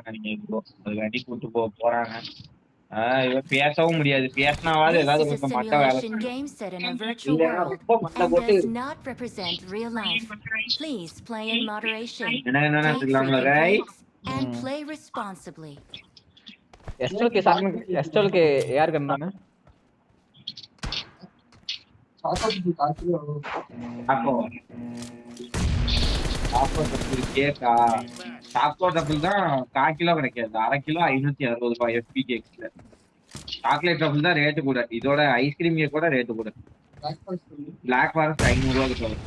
நினைக்கிறீங்க அதுக்காண்டி கூட்டு போறாங்க. இவன் பேசவும் முடியாது. பேசினாவது ஏதாவது கொஞ்சம் மட்ட வேலை இல்லைன்னா ரொம்ப மண்டை போட்டு என்ன எடுத்துக்கலாம்ல கை எஸ்டோலுக்கு யார் கண்ணானே டாக்கோ டபுள் தான் 1/4 கிலோ கிடைக்காது. 1/2 கிலோ 560 ரூபாய் FPKX-ல. சாக்லேட் டபுள் தான் ரேட்டு கூட. இதோட ஐஸ்கிரீம் கேக் கூட ரேட்டு கூட. பிளாக் ஃபாரஸ்ட் 500 ரூபாய்க்கு வரும்.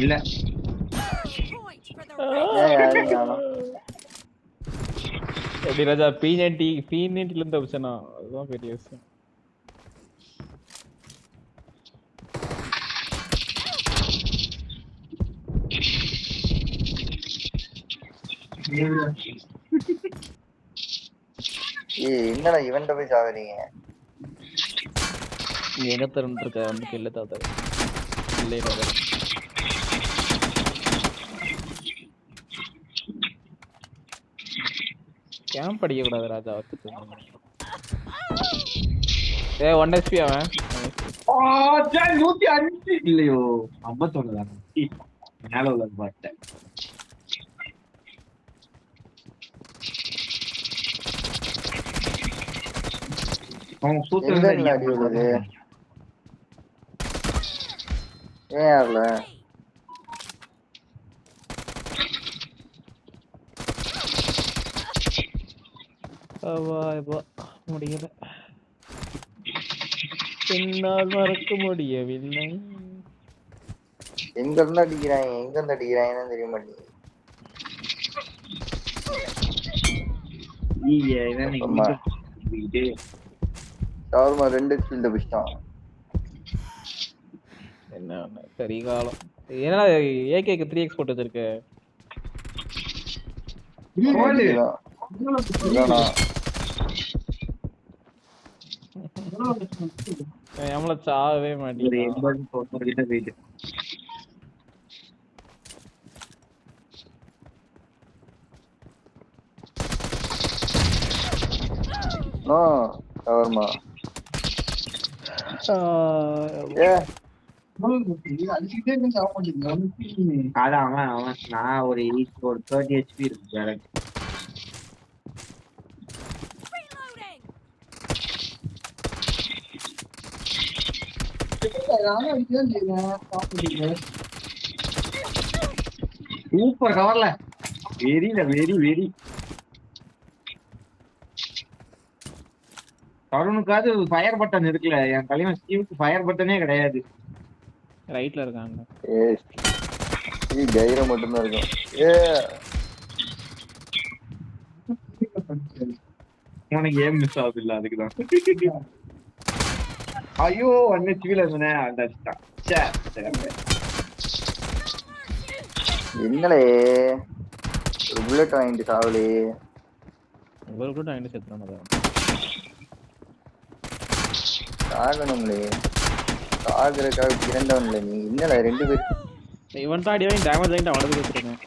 இல்ல எப்படி ராஜா P90 இருந்து ஆப்ஷனா அதுதான் பெரிய விஷயம். என்னடா இவன்ட்ட போய் சாவறீங்க? நீ எங்க தரணும் இருக்க வந்து இல்ல தாத்தா இல்லை ராஜா கேம்ப் அடிக்க கூடாது ராஜா. 1 HP அவன் 105 இல்லையோ 51 தான் மேல உள்ளது பார்த்தேன். அவன் சூத்திரம் அடி உள்ளது ஏன் யாருல முடியல என்னால் மறக்க முடியவில்லை. எங்க இருந்து அடிக்கிறாங்கன்னு தெரிய மாட்டேங்குது. ஷவர்மா 2 ஸ்கில் பிடிச்சான். என்ன சரி காலம் ஏன்னா ஏகேக்கு 3x போட்டு வச்சிருக்கு. நம்மள சாவே மாட்டேங்குது. ஷவர்மா அவன் நான் ஒரு 30 HP இருக்கு. சூப்பர் கவர்ல வெரி தருணுக்காவது ஃபயர் பட்டன் இருக்குல்ல. என் தலைவன் ஸ்டீவுக்கு ஃபயர் பட்டனே கிடையாது. ரைட்ல இருக்காங்க. கைரம் மட்டும்தான் இருக்கும். உனக்கு ஏன் மிஸ் ஆகுது இல்ல அதுக்குதான். ஐயோ 1 HP-ல இருந்தேன் அடிச்சிட்டான். என்னலே ஒரு புல்லட் வாங்கிட்டு சாவலே. ஒரு புல்லட் வாங்கிட்டு செத்துறானே. சாகணும்லே சாகறதுக்காக பிறந்தவன்ல நீ. என்னல 2 பேர் இவன் தான் அடி வாங்கி டேமேஜ் ஆகிட்டு அவனுக்கு கொடுத்துருக்கேன்.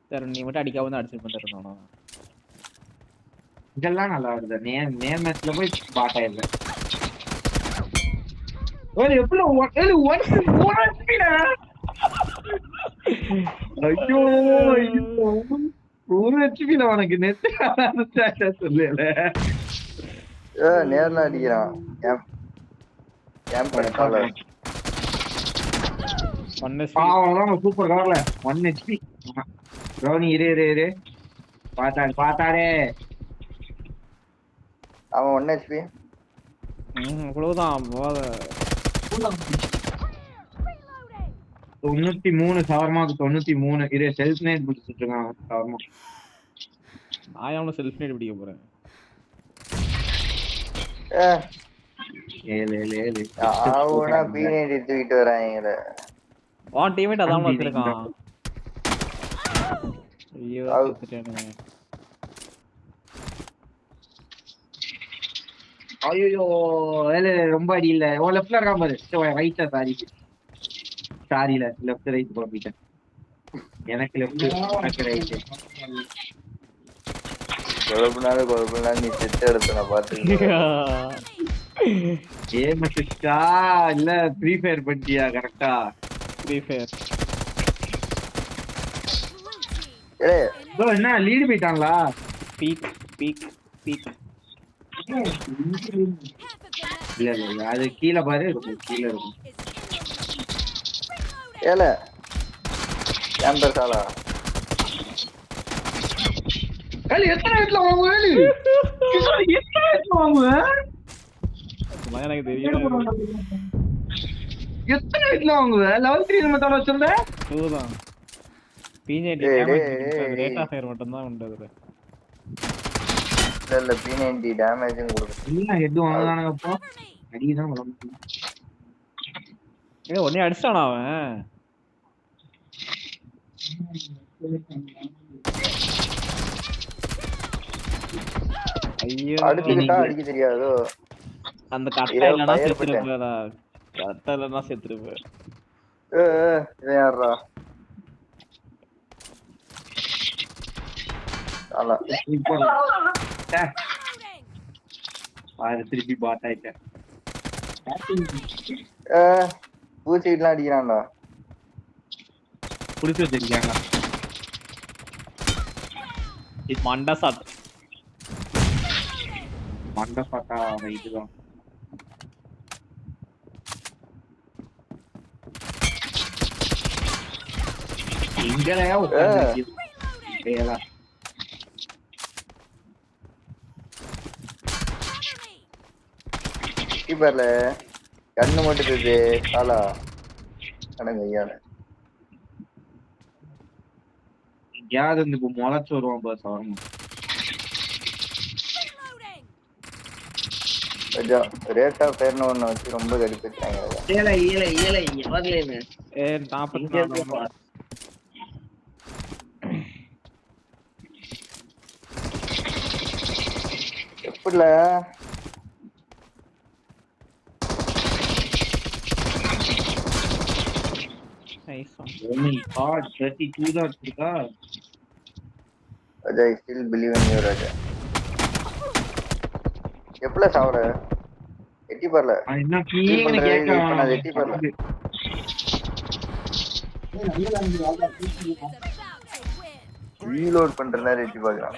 சார் நீ மட்டும் அடிக்காம தான் அடிச்சு பண்ணிருந்தானோ. இதெல்லாம் நல்லா வருது. நேர் மேட்ச்ல போய் பாட் ஆயிடுறேன். ஐயோ 1 HP-ல உனக்கு நெட் சொல்லல. நேர்ல அடிக்கிறான். சூப்பர் கவர்ல 1 HP. ரோனி இரு பாத்தாடே அவன் 1 HP. அவ்வளவுதான் 93 ஷவர்மாக்கு 93. இதே செல்ஃப் நைட் பிடிச்சிட்டு இருக்கான் ஷவர்மா. நான் செல்ஃப் நைட் பிடிக்க போறேன். 7 அவனா P90 தூக்கிட்டு வராங்க. வான் டீம்மேட் அதான் வச்சிருக்கான். ஐயோ செத்துட்டேனே. ஐயோ ரொம்ப அடி இல்ல ஓ லெஃப்ட்ல இருக்கான் பாரு ரைட்டா சாரில லெஃப்ட் ரைட் குழப்பிட்டேன் எனக்கு லெஃப்ட் உனக்கு ரைட் குழப்பினாலும் நீ செத்த இடத்த நான் பாத்துக்கிறேன். கேம் சிஸ்டா இல்ல ஃப்ரீ ஃபயர் பண்ணிட்டியா கரெக்டா ஃப்ரீ ஃபயர் ஏய் ப்ரோ என்ன லீடு போயிட்டாங்களா பீக் பீக் பீக் இல்ல இல்ல அது கீழே பாரு இருக்கும் கீழே இருக்கும் ஏல கேம்பர் சாலா களி எத்தனை இடத்துல வாங்குவேன் எத்தனை இடத்துல வாங்குவேன் அதெல்லாம் எனக்கு தெரியும். எத்தனை இடத்துல வாங்குவேன் லெவல் 3 நம்ம தர வச்சிருந்த 2 தான் P90 டேய், டேமேஜ் டேய், அது டேய். ரேட் ஆஃப் ஃபயர் மட்டும் தான் உண்டு அதுல. இல்ல P90 டேமேஜும் கொடுக்கும். எல்லாம் ஹெட் வாங்குதானுங்க அப்போ அடிதான் வளர்ந்து ஏய் ஒண்ணே அடிச்சானா அவன் ஐயோ அடிச்சுக்கிட்டா அடிக்க தெரியாதோ அந்த கட்டை இல்லனா செத்துருப்படா கட்டை இல்லனா செத்துருப்ப இவன் யாரா சாலா திருப்பி பாட் ஆயிட்டேன் பூச்சிட்டுலாம் அடிக்கிறான்டா புடிச்சு வச்சிருக்காங்க மண்டா சாட் மண்ட பாட்டா இதுதான் இங்கலையா வேலா கீப்பர்ல கண்ணு மட்டும் தெரியுது சாலா கணங்க ஐயால எங்கேயாவது இருந்து இப்போ முளைச்சு வருவான் பஸ் வரணும் ரேட் ஆஃப் ஃபயர்னு ஒண்ணு வச்சு ரொம்ப கடிப்பிட்டாங்க ஏ 44 எப்படில nice one Oh my god, 32 தான் இருக்கா Raja, I still believe in you, Raja. எப்பல சாவற எட்டி பரல என்ன கீழே கேக்க இப்ப நான் எட்டி பரல ரீலோட் பண்ற நேரம் எட்டி பார்க்கறான்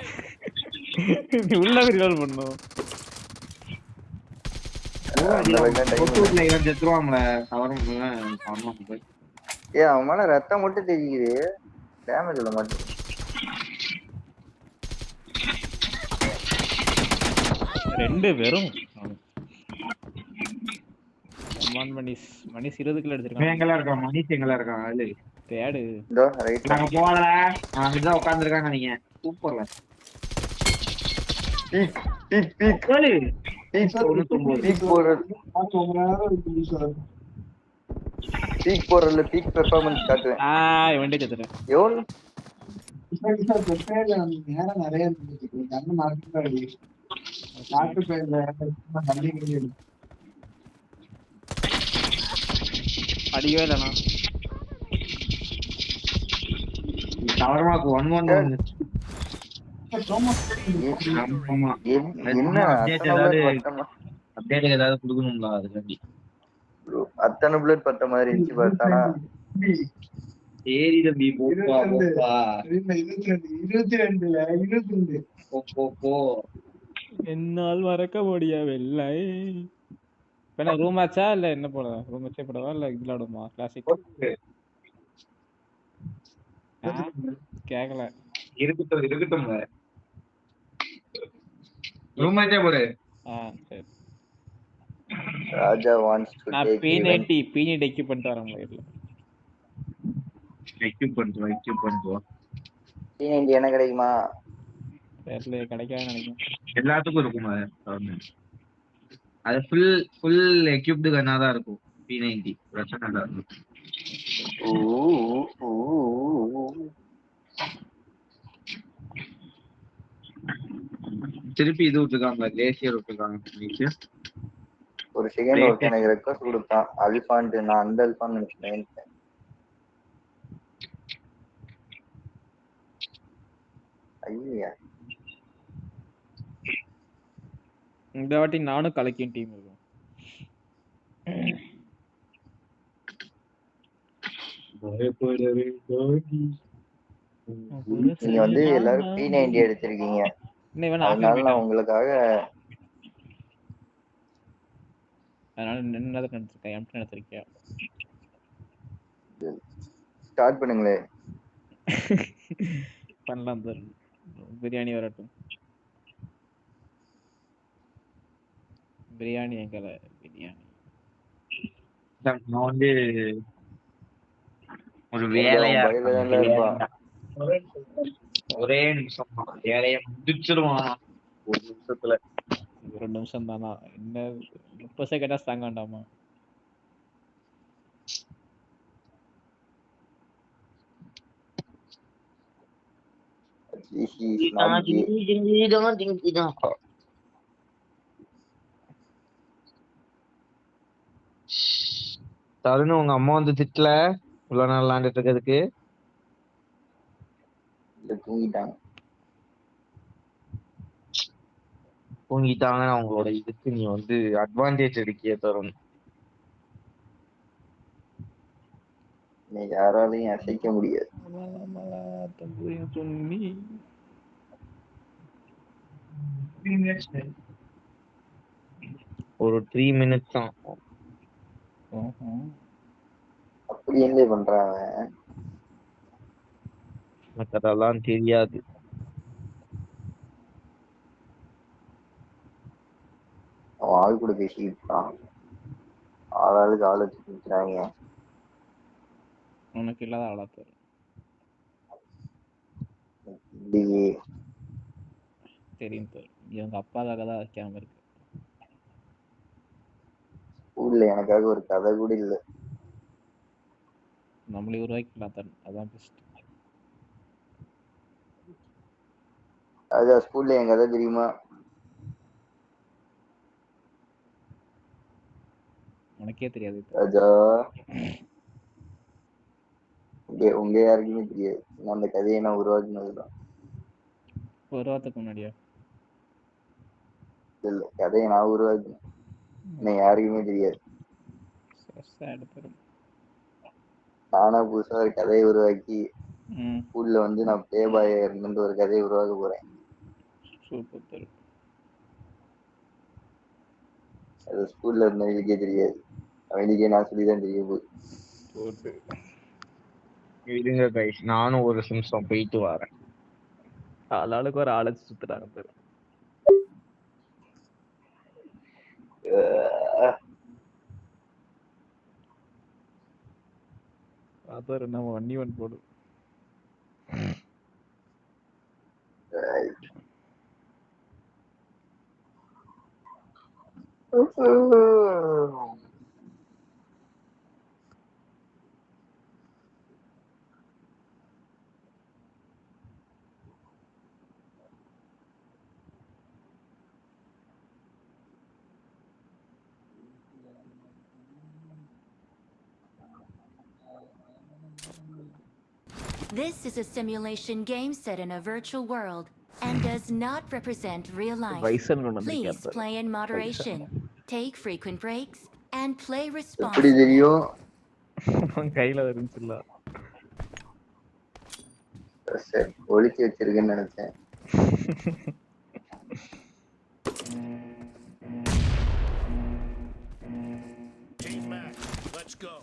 உள்ள ரீலோட் பண்ணனும் போட்டுல இவன் செத்துருவான்ல சவரம்ல சவரம் போய் அவன் மேல ரத்தம் மட்டும் தெரியுது டேமேஜ் இல்ல மாட்டேன் ரெண்டு வெறும் மணிஸ் 20 கிலோ எடுத்துட்டான் எங்கலாம் இருக்கான் மணிஷ் எங்கலாம் இருக்கான் அது தேடு இதோ ரைட் நாங்க போறல நான் இத உட்கார்ந்திருக்காங்க நீங்க சூப்பர்ல பீக் பீக் பீக் கோலி பீக் போறல பீக் பெர்ஃபார்மன்ஸ் காட்டுவேன் இவன்டே செத்துறேன் எவ்வளவு நேரம் நிறைய இருந்துச்சு கண்ணு மாட்டி நாட்டு பேர்ல அடிக்கவே இல்லைண்ணா சவரமாக்கு 1-1 ஆமா என்ன அப்டேட் ஏதாவது கொடுக்கணும்ல அதுக்காண்டி அத்தனை புல்லட் பத்த மாதிரி இருந்துச்சு பார்த்தானா சரி தம்பி போப்பா போப்பா 22 போ என்னால் மறக்க முடியவில்லை என்ன ரூம் மேட்சா இல்ல என்ன போட ரூம் மேட்சே போடவா இல்ல இதுல ஆடுமா கிளாசிக் கேக்கல இருக்கட்டும் ரூம் மேட்சே போடு சரி ராஜா வாண்ட்ஸ் டு நான் டேக் P90 எக்யூப் பண்ணிட்டு வரேன் உங்க எக்யூப் பண்ணிட்டு P90 என்ன கிடைக்குமா தெரியல கிடைக்காது நினைக்கிறேன் எல்லாத்துக்கும் இருக்கும் அது ஃபுல் எக்யூப்டு கன்னா தான் இருக்கும் P90 பிரச்சனை இல்ல திருப்பி இது விட்டுருக்காங்க கிளேசியர் விட்டுருக்காங்க ஒரு செகண்ட் ஒருத்தன் எனக்கு ரெக்வஸ்ட் கொடுத்தான் அல்ஃபான்ட்டு. நான் அந்த அல்ஃபான் நினைச்சேன். ஐயா இந்த வாட்டி நானும் கலக்கியும் டீம் இருக்கும். நீங்க வந்து எல்லாரும் P90 எடுத்திருக்கீங்க, அதனால நான் உங்களுக்காக ஸ்டார்ட் பண்ணுங்களே. பண்ணலாம் சார். பிரியாணி வரட்டும். பிரியாணி எங்கல பிரியாணி. நான் வந்து ஒரு வேலையா ஒரே நிமிஷம் வேலையை முடிச்சிருவான். ஒரு நிமிஷத்துல. ஒரு நிமிஷம் தானா? என்ன 30 செகண்டா தாங்க வேண்டாமா? தருண் உங்க அம்மா வந்து திட்டல இவ்வளவு நாள் விளையாண்டுட்டு இருக்கிறதுக்கு? தூங்கிட்டாங்கன்னு அவங்களோட இதுக்கு நீ வந்து அட்வான்டேஜ் எடுக்கிய தருண். யாராலையும் அசைக்க முடியாது. ஒரு 3 minutes தான். அப்படி என்ன பண்றாங்க மற்றதெல்லாம் தெரியாது. அவன் ஆள் கூட பேசிக்கிட்டு இருக்கான். ஆளாளுக்கு ஆள் வச்சுக்கிறாங்க. உனக்கு இல்லாத ஆளா தரும். தெரியும் தரும். இவங்க அப்பாக்காக தான் வைக்காம இருக்கு. ஊர்ல எனக்காக ஒரு கதை கூட இல்ல. நம்மளே உருவாக்கிக்கலாம் தரும். அதான் பெஸ்ட். அதான் ஸ்கூல்ல என் கதை தெரியுமா? உனக்கே தெரியாது. ராஜா உங்க யாருக்குமே தெரியாது. அந்த கதையை நான் உருவாக்குனதுதான். ஒரு வாரத்துக்கு முன்னாடியா? இல்ல, கதையை நான் உருவாக்குனேன். எனக்கு யாருக்குமே தெரியாது. நானா புதுசா ஒரு கதையை உருவாக்கி ஸ்கூல்ல வந்து நான் பிளே பாய் இருந்து ஒரு கதையை உருவாக்க போறேன். அது ஸ்கூல்ல இருந்தவங்களுக்கே தெரியாது. அவங்களுக்கே நான் சொல்லிதான் தெரிய போகுது. இருங்க கைஸ், நானும் ஒரு நிமிஷம் போயிட்டு வரேன். ஆளாளுக்கு ஒரு ஆளை சுத்துறாங்க. அதான் நம்ம வண்டி போடு. This is a simulation game set in a virtual world and does not represent real life. Please play in moderation, take frequent breaks, and play responsibly. கையில இருந்துச்சுல்ல. சரி, ஒளிச்சு வச்சிருக்கேன்னு நினைச்சேன். Let's go.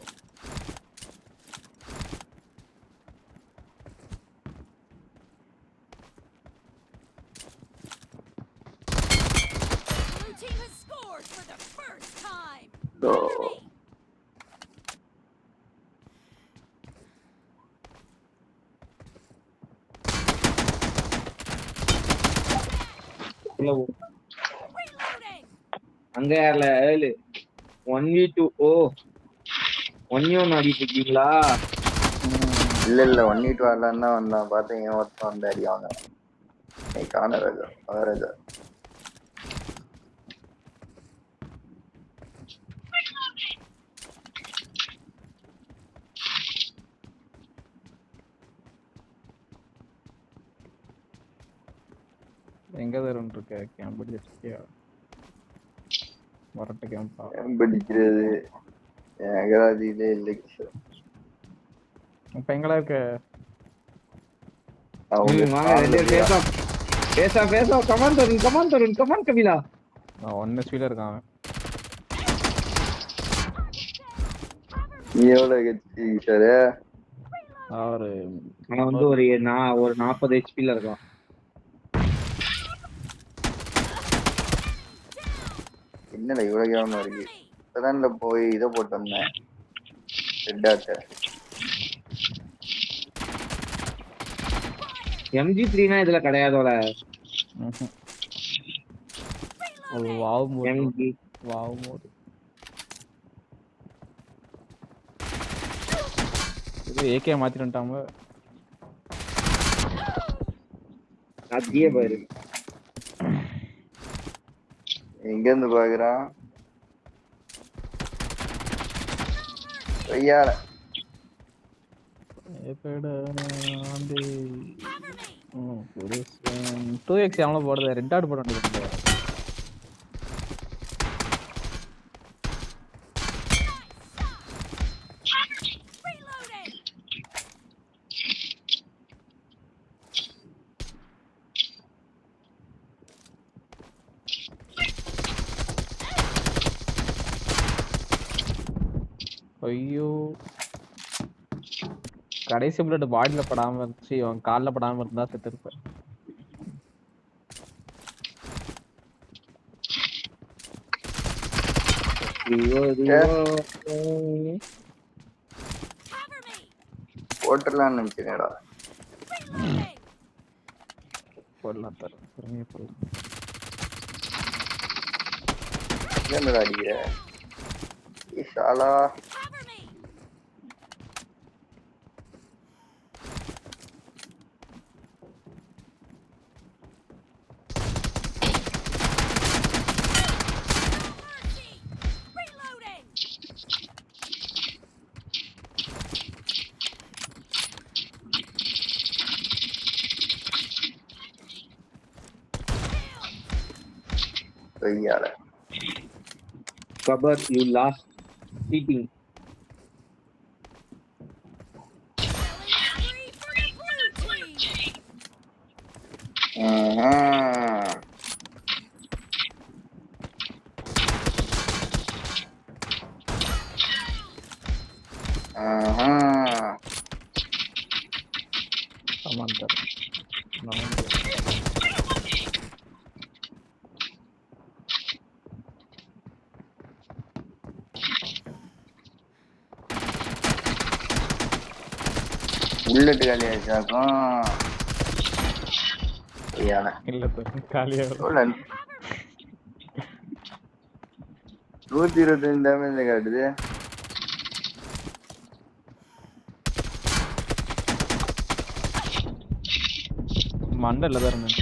Blue team has scored for the first time. No. அங்க யார்ல 1v2 ஓ 1v1 ஆடிட்டு இருக்கீங்களா? இல்ல 1v2 ஆடலான்னு தான் வந்தான். பார்த்தேன் ஏன் ஒருத்தன் வந்து அடி வாங்க. நீ காண ராஜா. எங்க தருண் இருக்க கேம்ப் அடிச்சிருக்கியா வரட்ட கேம்பா படிக்கிறது அகராதியிலே இல்லை கிஷோர். இப்ப எங்கடா இருக்க அவங்க வாங்க ரெண்டு பேசா கமான் கபிலா நான் 1 ஸ்பீல இருக்கான் அவன். நீ எவ்வளவு ஹெச்பி கிஷோர்? அவரு அவன் வந்து ஒரு 40 ஹெச்பில இருக்கான். என்னடா இவ்வளவு கேவலமா இருக்கு? இப்பதான் போய் இதை போட்டோம்னா ரெட் ஆட்ட MG3 இதுல கிடையாதோட. அது wow mode MG wow mode இது ஏகே மாத்திட்டாங்க. அதியே பாரு எங்க இருந்து பாக்குறான் ஐயால ஏபேட ஆண்டி 2x எவ்வளோ போடுறது? ரெட் ஆட் போட வேண்டியது. ஐயோ கடைசி புல்லட் பாடியில படாம இருந்துச்சு, அவன் கால்ல படாம இருந்தா செத்து இருப்பேன். போட்டுடலாம்னு நினைச்சேன்டா. போடலாம் தர பொறுமையா போடலாம். என்னடா அடிக்கிற ஈஷாலா? ஐயால Cover, you lost cheating. Bullet காலி ஆயிடுச்சாக்கும். இல்ல காலியா 125 டேமேஜ் காட்டுது. மண்டை இல்ல தரணும்,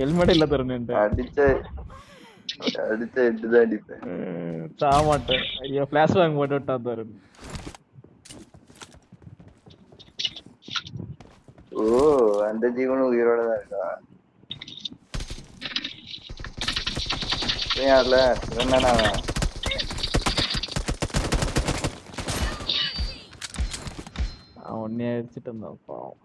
ஹெல்மெட் இல்ல தரணும். அடிச்ச 8 தான் அடிப்பேன். சாமாட்டேன். ஐயோ பிளாஷ் வாங்க போட்டு விட்டா தரணும். ஓ அந்த ஜீவனும் உயிரோட தான் இருக்கா? யாருல என்னன்னா ஒன்னே அடிச்சுட்டு இருந்தான் பாவம்.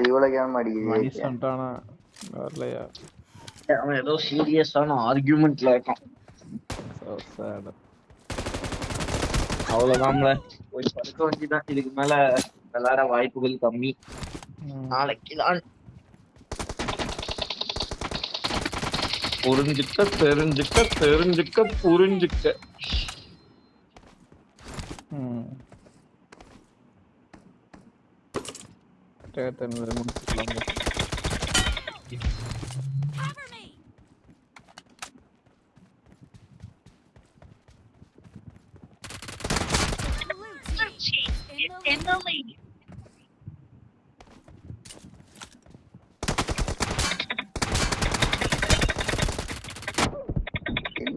இவ்வளவு கேம் அடிக்கிறீங்க? அவன் ஏதோ சீரியஸான ஆர்குமெண்ட்ல இருக்கான். அவ்வளவுதான்ல, போய் படுக்க வேண்டியதான். இதுக்கு மேல விளையாட வாய்ப்புகள் கம்மி. நாளைக்கு தான் புரிஞ்சுக்க புரிஞ்சுக்க.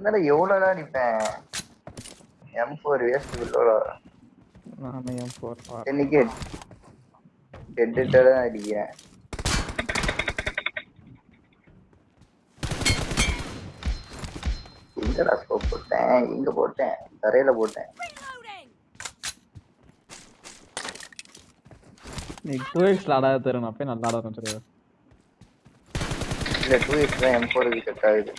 என்னடா எவ்வளோடா அடிப்பேன் M4 வேஸ்ட் பில்லோட நானே M4 இன்னைக்கு ஹெட் தான் அடிக்கிறேன். எங்கடா ஸ்கோப் போட்டேன், எங்க போட்டேன், தரையில போட்டேன். நீ 2x ஆடாத தரணும் அப்பே நல்லா ஆட ஆரம்பிச்சிருவ. இல்ல 2x தான் M4 க்கு செட் ஆகுது.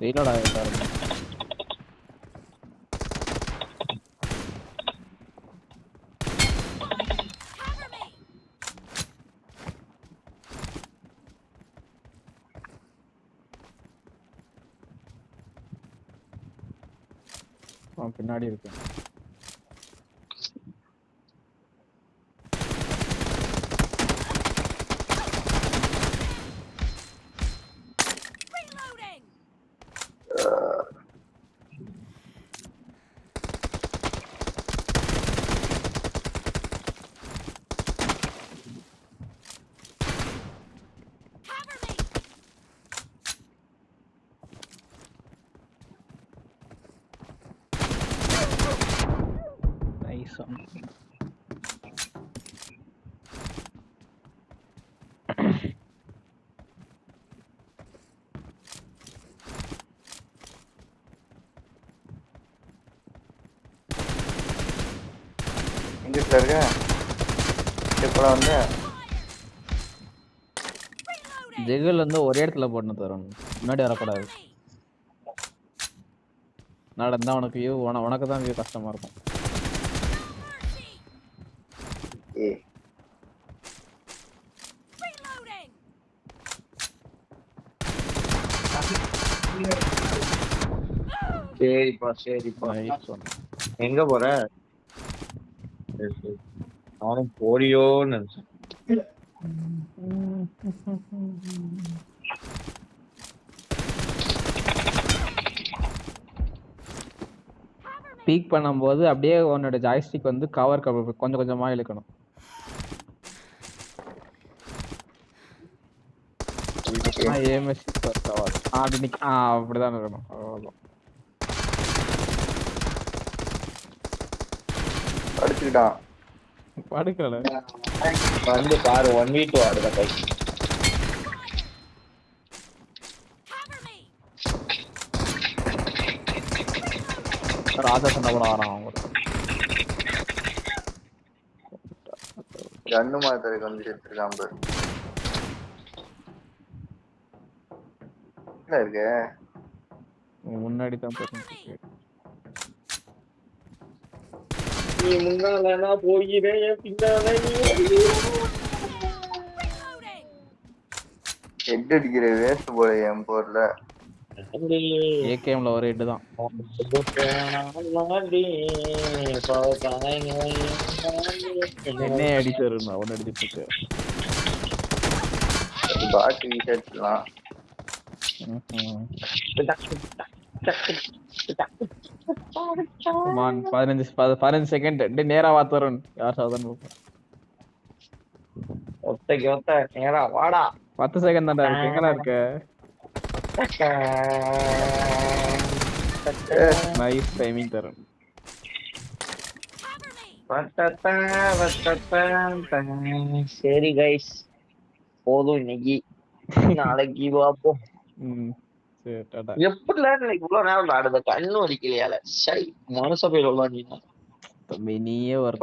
ரீலோட் ஆகிட்டாரு. பின்னாடி இருக்கு. எங்கிட்ட இருக்க எப்படா வந்து ஜெகல் வந்து ஒரே இடத்துல போட்டு தரணும், முன்னாடி வரக்கூடாது. நடந்தா உனக்கு வியூ உனக்கு தான் வியூ கஷ்டமா இருக்கும். சரிப்பா எங்க போற? அவனும் போறியோன்னு நினைச்சேன். பீக் பண்ணும்போது அப்படியே உன்னோட ஜாய்ஸ்டிக் வந்து கவர் கொஞ்சம் கொஞ்சமா இழுக்கணும். அப்படிதான் இருக்கணும். படுத்துக்கிட்டான். படுக்கல வந்து பாரு 1v2 ஆடுத கை. ராஜா சண்டை கூட வரான் அவங்க. கண்ணு மாத்திரைக்கு வந்து எடுத்துருக்கான் பாரு. இருக்கு முன்னாடி தான் போறேன். நீ முன்னால போகிறேன் பின்னால ஹெட் அடிக்கிற வேஸ்ட் போல M4ல. ஏகேம்ல ஒரு ஹெட் தான். என்ன அடிச்சருண்ணா ஒன்னு அடிச்சிட்டு இருக்கு. பாட்டு வீசலாம். 15 செகண்ட் நேரா வாத்தரும். யார் சாதன் ஒத்த நேரா வாடா. 10 செகண்ட் தான்டா இருக்கு. எங்கடா இருக்க? நைஸ் டைமிங் தரேன். சரி கைஸ், போதும் இன்னைக்கு, நாளைக்கு பார்ப்போம். எப்படி இவ்வளவு நேரம் ஆடுத கண்ணு வலிக்கலையால மனச போய் விளாண்டீங்கன்னா தம்பி நீயே ஒரு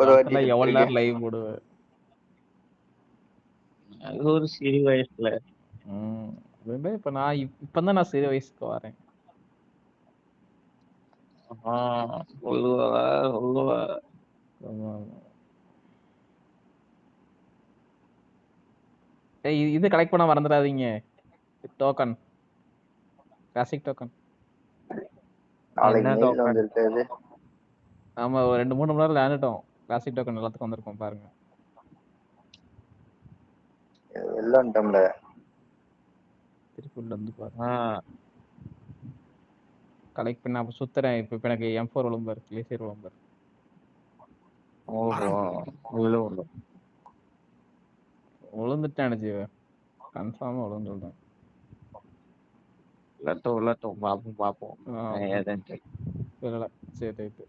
எவ்வளவு நேரம் லைவ் போடுவ? அது ஒரு சிறு வயசுல. இப்ப நான் இப்பதான் நான் சிறு வயசுக்கு வரேன். சொல்லுவா. இது கலெக்ட் பண்ண மறந்துடாதீங்க. Token, classic token. ஆமா, ஒரு 2-3 மணி நேரம் விளையாண்டுட்டோம். கிளாசிக் டோக்கன் எல்லாத்துக்கும் வந்திருக்கோம் பாருங்க. திருப்பூர்ல வந்து பாருங்க. கலெக்ட் பண்ண அப்ப சுத்துறேன். இப்ப எனக்கு M4 விழும்பாரு, கிளேசியர் விழும்பாரு. ஓஹோ உள்ள விழுந்துட்டானு ஜீவ, கன்ஃபார்மா விழுந்துட்டான். உள்ளட்டும் பாப்போம் ஏதன்ட்டு. இல்ல சரி ரைட்டு.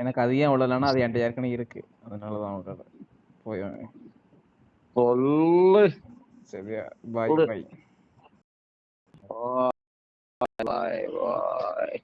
எனக்கு அது ஏன் விழலன்னா அது என்கிட்ட ஏற்கனவே இருக்கு, அதனாலதான் விழல. போய் சொல்லு. சரியா, பாய் பாய். பாய் பாய்.